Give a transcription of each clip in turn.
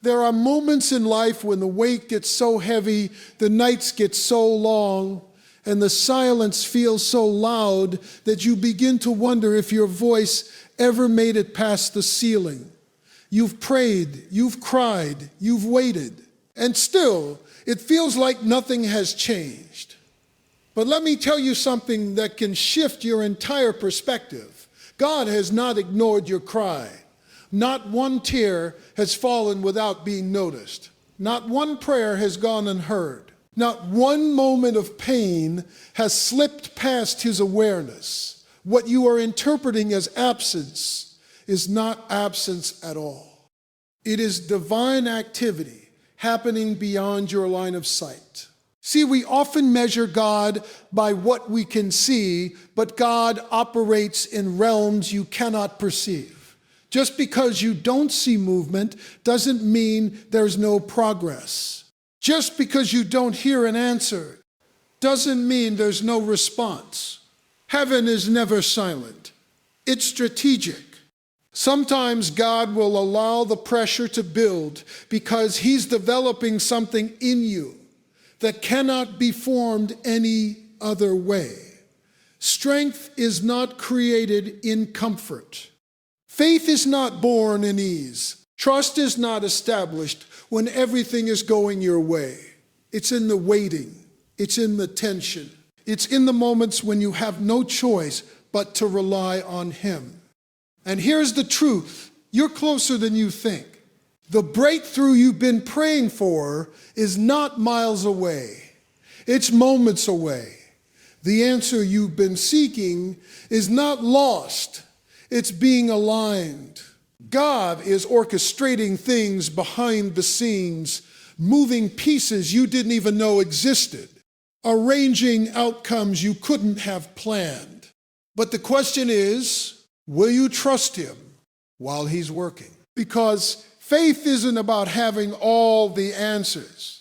There are moments in life when the weight gets so heavy, the nights get so long, and the silence feels so loud that you begin to wonder if your voice ever made it past the ceiling. You've prayed, you've cried, you've waited, and still it feels like nothing has changed. But let me tell you something that can shift your entire perspective. God has not ignored your cry. Not one tear has fallen without being noticed. Not one prayer has gone unheard. Not one moment of pain has slipped past his awareness. What you are interpreting as absence is not absence at all. It is divine activity happening beyond your line of sight. See, we often measure God by what we can see, but God operates in realms you cannot perceive. Just because you don't see movement doesn't mean there's no progress. Just because you don't hear an answer doesn't mean there's no response. Heaven is never silent. It's strategic. Sometimes God will allow the pressure to build because he's developing something in you that cannot be formed any other way. Strength is not created in comfort. Faith is not born in ease. Trust is not established when everything is going your way. It's in the waiting. It's in the tension. It's in the moments when you have no choice but to rely on him. And here's the truth. You're closer than you think. The breakthrough you've been praying for is not miles away. It's moments away. The answer you've been seeking is not lost. It's being aligned. God is orchestrating things behind the scenes, moving pieces you didn't even know existed, arranging outcomes you couldn't have planned. But the question is, will you trust him while he's working? Because faith isn't about having all the answers.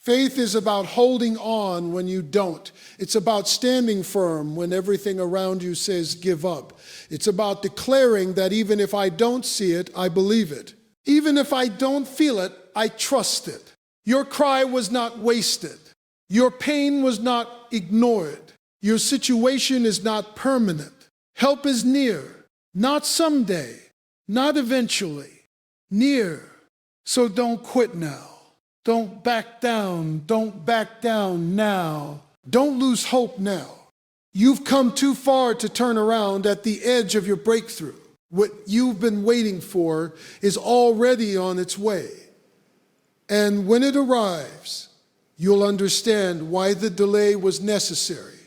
Faith is about holding on when you don't. It's about standing firm when everything around you says give up. It's about declaring that even if I don't see it, I believe it. Even if I don't feel it, I trust it. Your cry was not wasted. Your pain was not ignored. Your situation is not permanent. Help is near, not someday, not eventually, near. So don't quit now. Don't back down. Don't back down now. Don't lose hope now. You've come too far to turn around at the edge of your breakthrough. What you've been waiting for is already on its way. And when it arrives, you'll understand why the delay was necessary.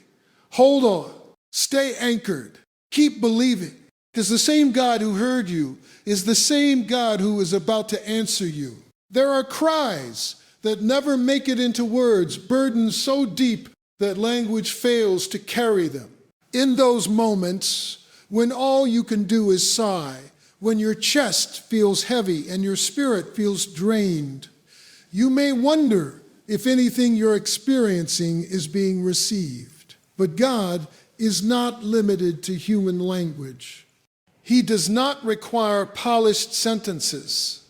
Hold on. Stay anchored. Keep believing. Because the same God who heard you is the same God who is about to answer you. There are cries that never make it into words, burdens so deep that language fails to carry them. In those moments, when all you can do is sigh, when your chest feels heavy and your spirit feels drained, you may wonder if anything you're experiencing is being received. But God is not limited to human language. He does not require polished sentences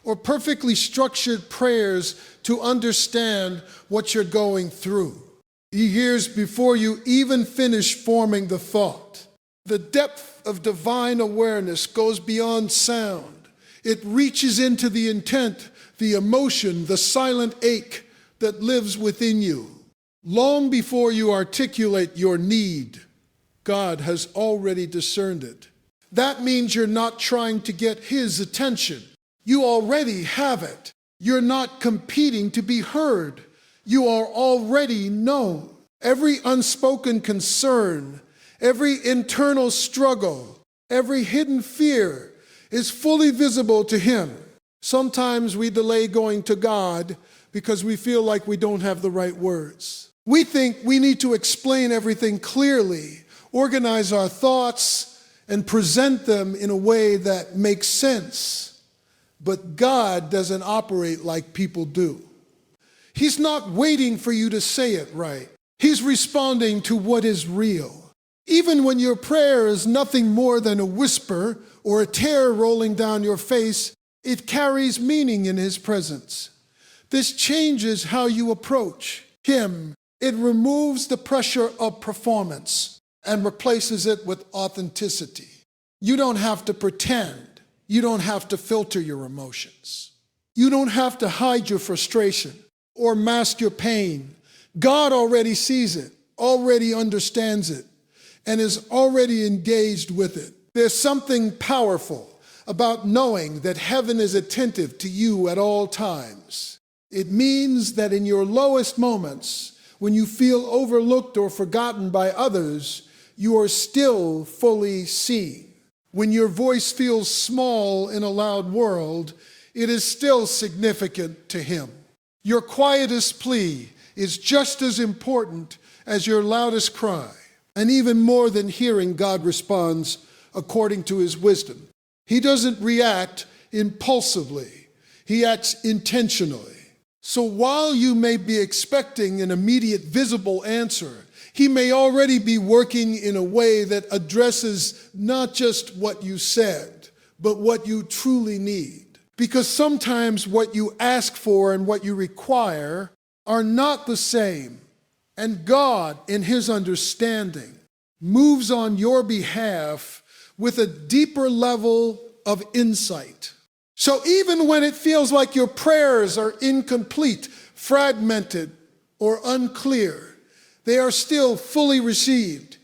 or perfectly structured prayers to understand what you're going through. He hears before you even finish forming the thought. The depth of divine awareness goes beyond sound. It reaches into the intent, the emotion, the silent ache that lives within you. Long before you articulate your need, God has already discerned it. That means you're not trying to get his attention. You already have it. You're not competing to be heard. You are already known. Every unspoken concern, every internal struggle, every hidden fear is fully visible to him. Sometimes we delay going to God because we feel like we don't have the right words. We think we need to explain everything clearly, organize our thoughts, and present them in a way that makes sense. But God doesn't operate like people do. He's not waiting for you to say it right. He's responding to what is real. Even when your prayer is nothing more than a whisper or a tear rolling down your face, It carries meaning in his presence. This changes how you approach him. It removes the pressure of performance and replaces it with authenticity. You don't have to pretend. You don't have to filter your emotions. You don't have to hide your frustration or mask your pain. God already sees it, already understands it, and is already engaged with it. There's something powerful about knowing that heaven is attentive to you at all times. It means that in your lowest moments, when you feel overlooked or forgotten by others, you are still fully seen. When your voice feels small in a loud world, it is still significant to him. Your quietest plea is just as important as your loudest cry. And even more than hearing, God responds according to his wisdom. He doesn't react impulsively. He acts intentionally. So while you may be expecting an immediate visible answer, he may already be working in a way that addresses not just what you said, but what you truly need. Because sometimes what you ask for and what you require are not the same. And God, in his understanding, moves on your behalf with a deeper level of insight. So even when it feels like your prayers are incomplete, fragmented, or unclear, they are still fully received.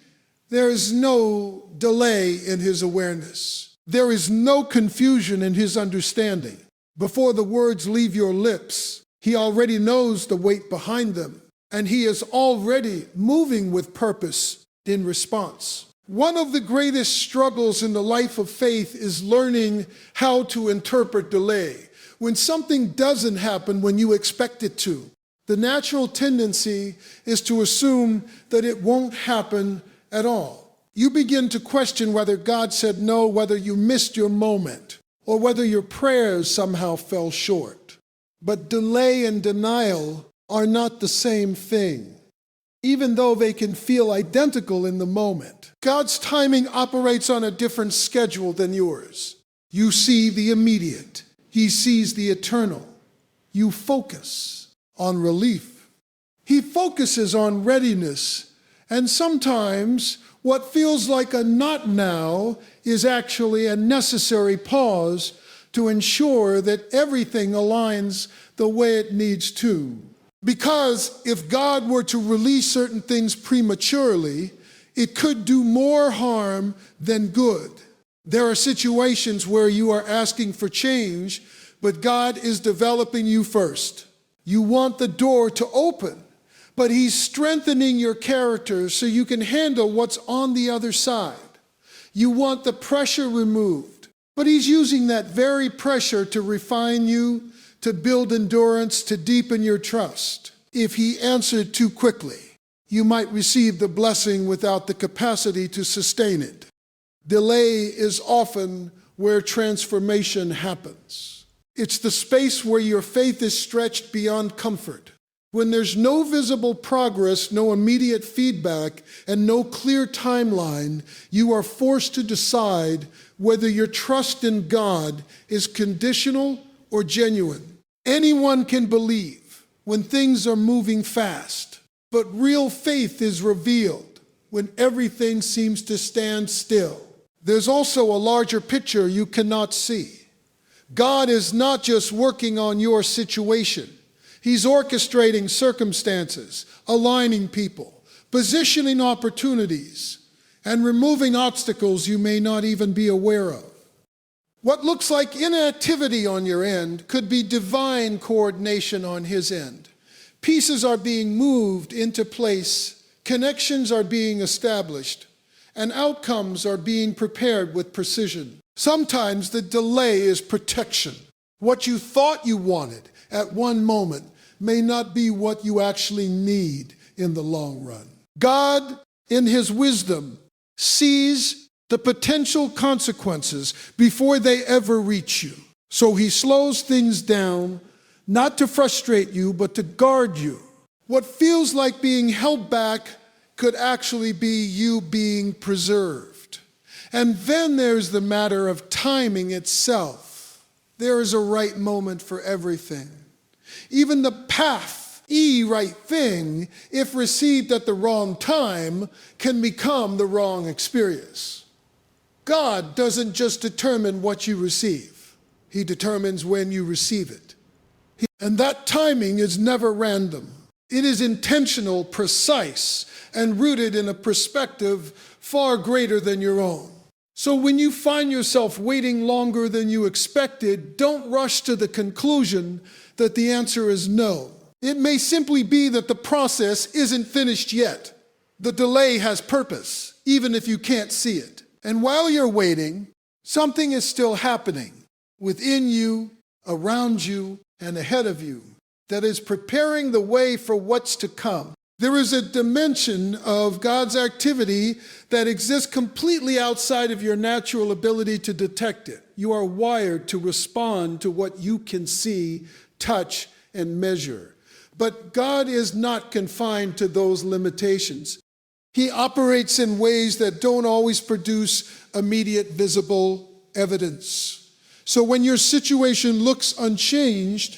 There is no delay in his awareness. There is no confusion in his understanding. Before the words leave your lips, he already knows the weight behind them, and he is already moving with purpose in response. One of the greatest struggles in the life of faith is learning how to interpret delay. When something doesn't happen when you expect it to, the natural tendency is to assume that it won't happen at all. You begin to question whether God said no, whether you missed your moment, or whether your prayers somehow fell short. But delay and denial are not the same thing, even though they can feel identical in the moment. God's timing operates on a different schedule than yours. You see the immediate. He sees the eternal. You focus on relief. He focuses on readiness, and sometimes what feels like a not now is actually a necessary pause to ensure that everything aligns the way it needs to. Because if God were to release certain things prematurely, it could do more harm than good. There are situations where you are asking for change, but God is developing you first. You want the door to open, but he's strengthening your character so you can handle what's on the other side. You want the pressure removed, but he's using that very pressure to refine you, to build endurance, to deepen your trust. If he answered too quickly, you might receive the blessing without the capacity to sustain it. Delay is often where transformation happens. It's the space where your faith is stretched beyond comfort. When there's no visible progress, no immediate feedback, and no clear timeline, you are forced to decide whether your trust in God is conditional or genuine. Anyone can believe when things are moving fast, but real faith is revealed when everything seems to stand still. There's also a larger picture you cannot see. God is not just working on your situation. He's orchestrating circumstances, aligning people, positioning opportunities, and removing obstacles you may not even be aware of. What looks like inactivity on your end could be divine coordination on his end. Pieces are being moved into place, connections are being established, and outcomes are being prepared with precision. Sometimes the delay is protection. What you thought you wanted at one moment may not be what you actually need in the long run. God, in his wisdom, sees the potential consequences before they ever reach you. So he slows things down, not to frustrate you, but to guard you. What feels like being held back could actually be you being preserved. And then there's the matter of timing itself. There is a right moment for everything. Even the path, right thing, if received at the wrong time, can become the wrong experience. God doesn't just determine what you receive. He determines when you receive it. And that timing is never random. It is intentional, precise, and rooted in a perspective far greater than your own. So when you find yourself waiting longer than you expected, don't rush to the conclusion that the answer is no. It may simply be that the process isn't finished yet. The delay has purpose, even if you can't see it. And while you're waiting, something is still happening within you, around you, and ahead of you that is preparing the way for what's to come. There is a dimension of God's activity that exists completely outside of your natural ability to detect it. You are wired to respond to what you can see, touch, and measure. But God is not confined to those limitations. He operates in ways that don't always produce immediate visible evidence. So when your situation looks unchanged,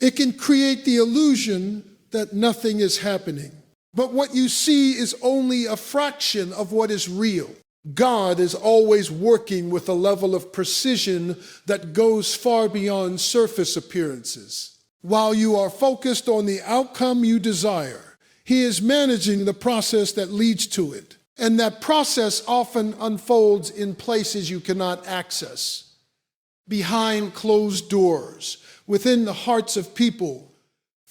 it can create the illusion that nothing is happening. But what you see is only a fraction of what is real. God is always working with a level of precision that goes far beyond surface appearances. While you are focused on the outcome you desire, He is managing the process that leads to it. And that process often unfolds in places you cannot access, behind closed doors, within the hearts of people,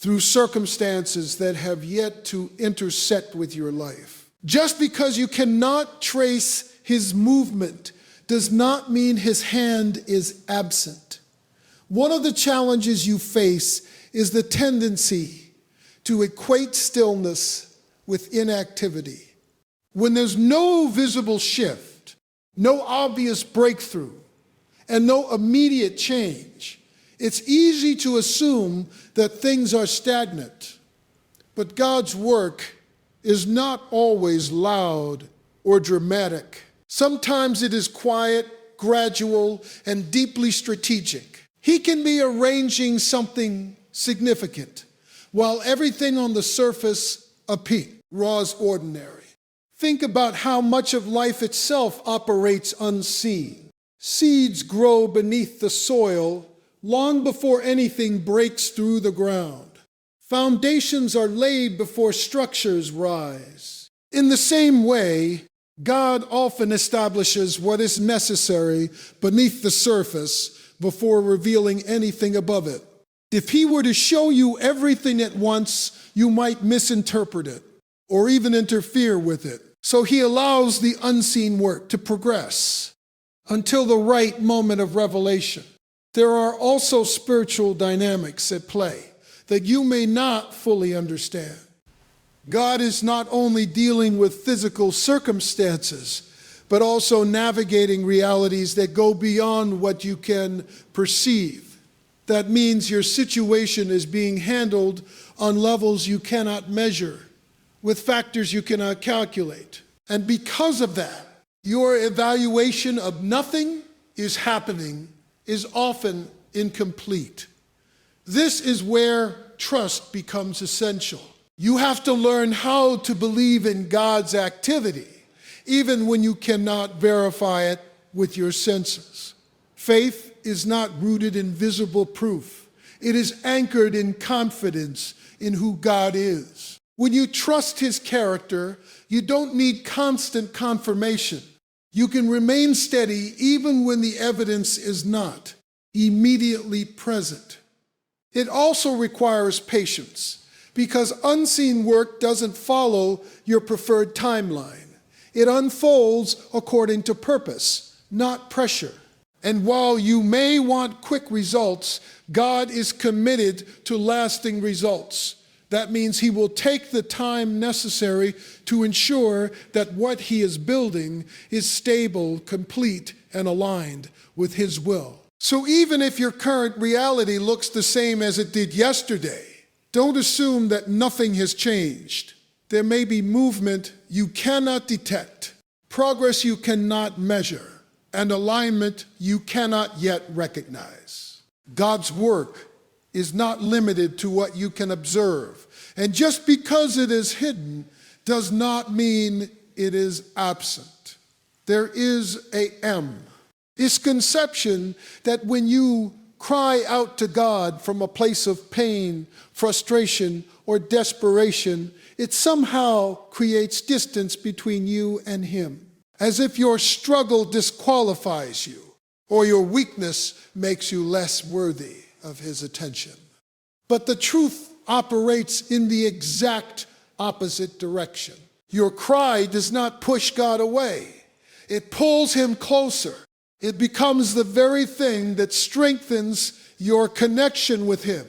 through circumstances that have yet to intersect with your life. Just because you cannot trace His movement does not mean His hand is absent. One of the challenges you face is the tendency to equate stillness with inactivity. When there's no visible shift, no obvious breakthrough, and no immediate change, it's easy to assume that things are stagnant. But God's work is not always loud or dramatic. Sometimes it is quiet, gradual, and deeply strategic. He can be arranging something significant, while everything on the surface appears ordinary. Think about how much of life itself operates unseen. Seeds grow beneath the soil long before anything breaks through the ground. Foundations are laid before structures rise. In the same way, God often establishes what is necessary beneath the surface before revealing anything above it. If He were to show you everything at once, you might misinterpret it or even interfere with it. So He allows the unseen work to progress until the right moment of revelation. There are also spiritual dynamics at play that you may not fully understand. God is not only dealing with physical circumstances, but also navigating realities that go beyond what you can perceive. That means your situation is being handled on levels you cannot measure, with factors you cannot calculate. And because of that, your evaluation of nothing is happening is often incomplete. This is where trust becomes essential. You have to learn how to believe in God's activity, even when you cannot verify it with your senses. Faith is not rooted in visible proof. It is anchored in confidence in who God is. When you trust His character, you don't need constant confirmation. You can remain steady even when the evidence is not immediately present. It also requires patience because unseen work doesn't follow your preferred timeline. It unfolds according to purpose, not pressure. And while you may want quick results, God is committed to lasting results. That means He will take the time necessary to ensure that what He is building is stable, complete, and aligned with His will. So even if your current reality looks the same as it did yesterday, don't assume that nothing has changed. There may be movement you cannot detect, progress you cannot measure, and alignment you cannot yet recognize. God's work is not limited to what you can observe. And just because it is hidden does not mean it is absent. There is a M. It's conception that when you cry out to God from a place of pain, frustration, or desperation, it somehow creates distance between you and Him, as if your struggle disqualifies you or your weakness makes you less worthy of His attention. But the truth operates in the exact opposite direction. Your cry does not push God away. It pulls Him closer. It becomes the very thing that strengthens your connection with Him.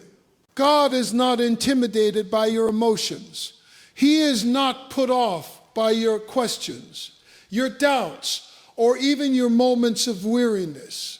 God is not intimidated by your emotions. He is not put off by your questions, your doubts, or even your moments of weariness.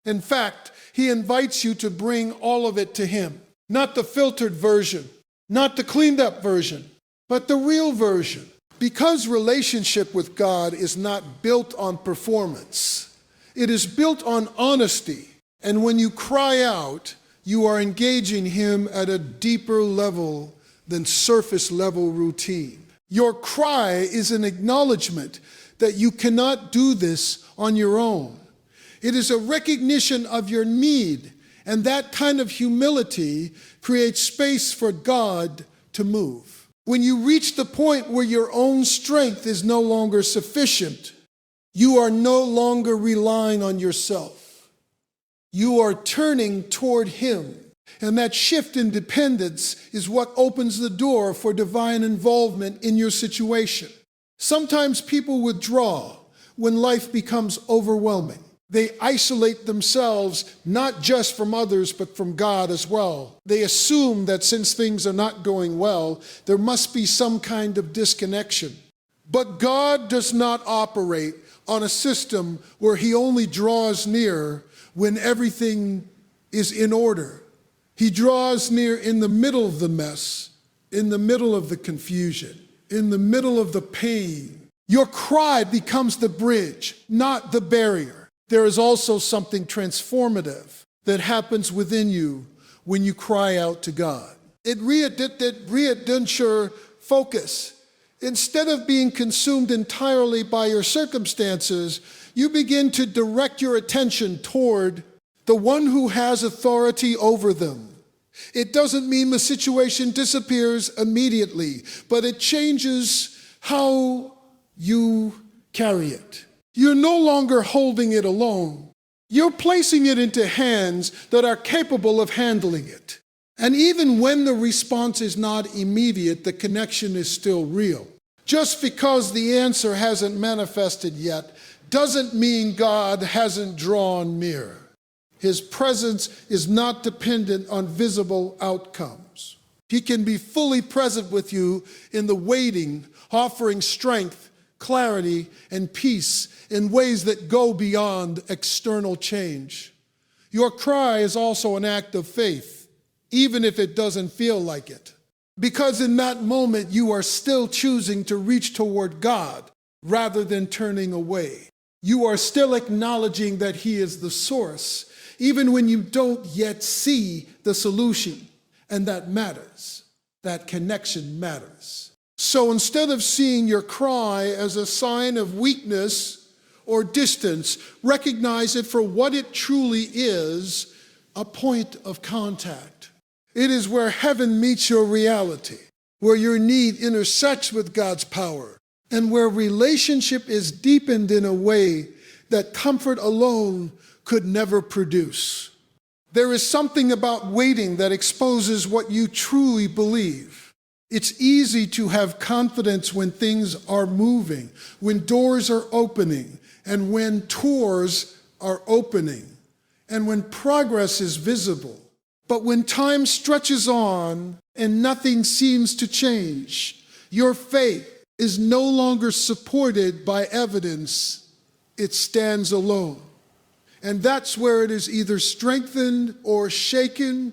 In fact, He invites you to bring all of it to Him. Not the filtered version, not the cleaned up version, but the real version. Because relationship with God is not built on performance, it is built on honesty. And when you cry out, you are engaging Him at a deeper level than surface level routine. Your cry is an acknowledgement that you cannot do this on your own. It is a recognition of your need, and that kind of humility creates space for God to move. When you reach the point where your own strength is no longer sufficient, you are no longer relying on yourself. You are turning toward Him. And that shift in dependence is what opens the door for divine involvement in your situation. Sometimes people withdraw when life becomes overwhelming. They isolate themselves not just from others, but from God as well. They assume that since things are not going well, there must be some kind of disconnection. But God does not operate on a system where He only draws near when everything is in order. He draws near in the middle of the mess, in the middle of the confusion, in the middle of the pain. Your cry becomes the bridge, not the barrier. There is also something transformative that happens within you when you cry out to God. It readjusts your focus. Instead of being consumed entirely by your circumstances, you begin to direct your attention toward the one who has authority over them. It doesn't mean the situation disappears immediately, but it changes how you carry it. You're no longer holding it alone. You're placing it into hands that are capable of handling it. And even when the response is not immediate, the connection is still real. Just because the answer hasn't manifested yet doesn't mean God hasn't drawn near. His presence is not dependent on visible outcomes. He can be fully present with you in the waiting, offering strength, clarity, and peace in ways that go beyond external change. Your cry is also an act of faith, even if it doesn't feel like it. Because in that moment, you are still choosing to reach toward God rather than turning away. You are still acknowledging that He is the source, even when you don't yet see the solution. And that matters. That connection matters. So instead of seeing your cry as a sign of weakness or distance, recognize it for what it truly is, a point of contact. It is where heaven meets your reality, where your need intersects with God's power, and where relationship is deepened in a way that comfort alone could never produce. There is something about waiting that exposes what you truly believe. It's easy to have confidence when things are moving, when doors are opening, and when doors are opening, and when progress is visible. But when time stretches on and nothing seems to change, your faith is no longer supported by evidence. It stands alone. And that's where it is either strengthened or shaken.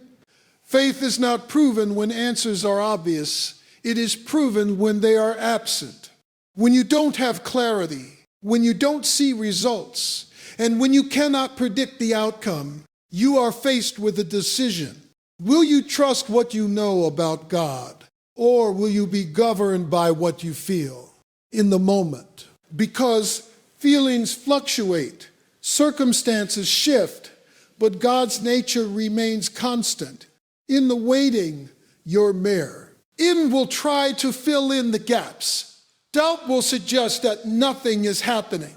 Faith is not proven when answers are obvious. It is proven when they are absent. When you don't have clarity, when you don't see results, and when you cannot predict the outcome, you are faced with a decision. Will you trust what you know about God, or will you be governed by what you feel in the moment? Because feelings fluctuate, circumstances shift, but God's nature remains constant. In the waiting, you're mere. In will try to fill in the gaps. Doubt will suggest that nothing is happening.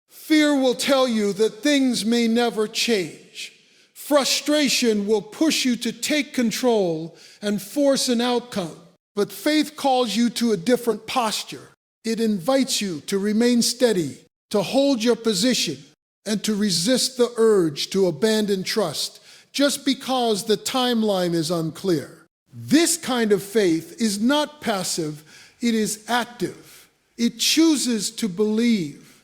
Fear will tell you that things may never change. Frustration will push you to take control and force an outcome. But faith calls you to a different posture. It invites you to remain steady, to hold your position, and to resist the urge to abandon trust just because the timeline is unclear. This kind of faith is not passive, it is active. It chooses to believe,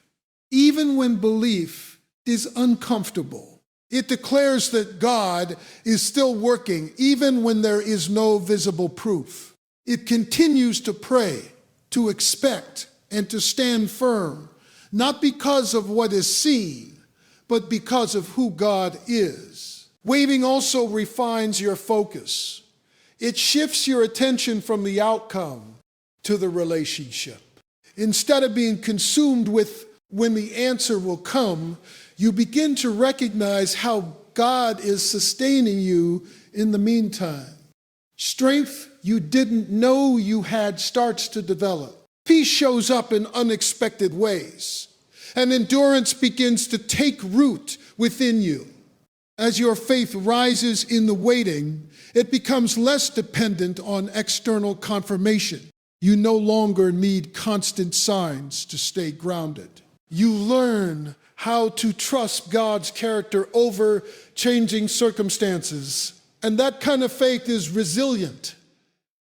even when belief is uncomfortable. It declares that God is still working, even when there is no visible proof. It continues to pray, to expect, and to stand firm, not because of what is seen, but because of who God is. Waiting also refines your focus. It shifts your attention from the outcome to the relationship. Instead of being consumed with when the answer will come, you begin to recognize how God is sustaining you in the meantime. Strength you didn't know you had starts to develop. Peace shows up in unexpected ways, and endurance begins to take root within you. As your faith rises in the waiting, it becomes less dependent on external confirmation. You no longer need constant signs to stay grounded. You learn how to trust God's character over changing circumstances. And that kind of faith is resilient.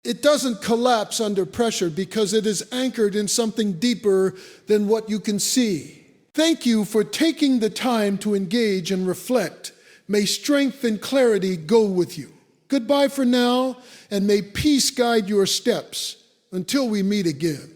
It doesn't collapse under pressure because it is anchored in something deeper than what you can see. Thank you for taking the time to engage and reflect. May strength and clarity go with you. Goodbye for now, and may peace guide your steps until we meet again.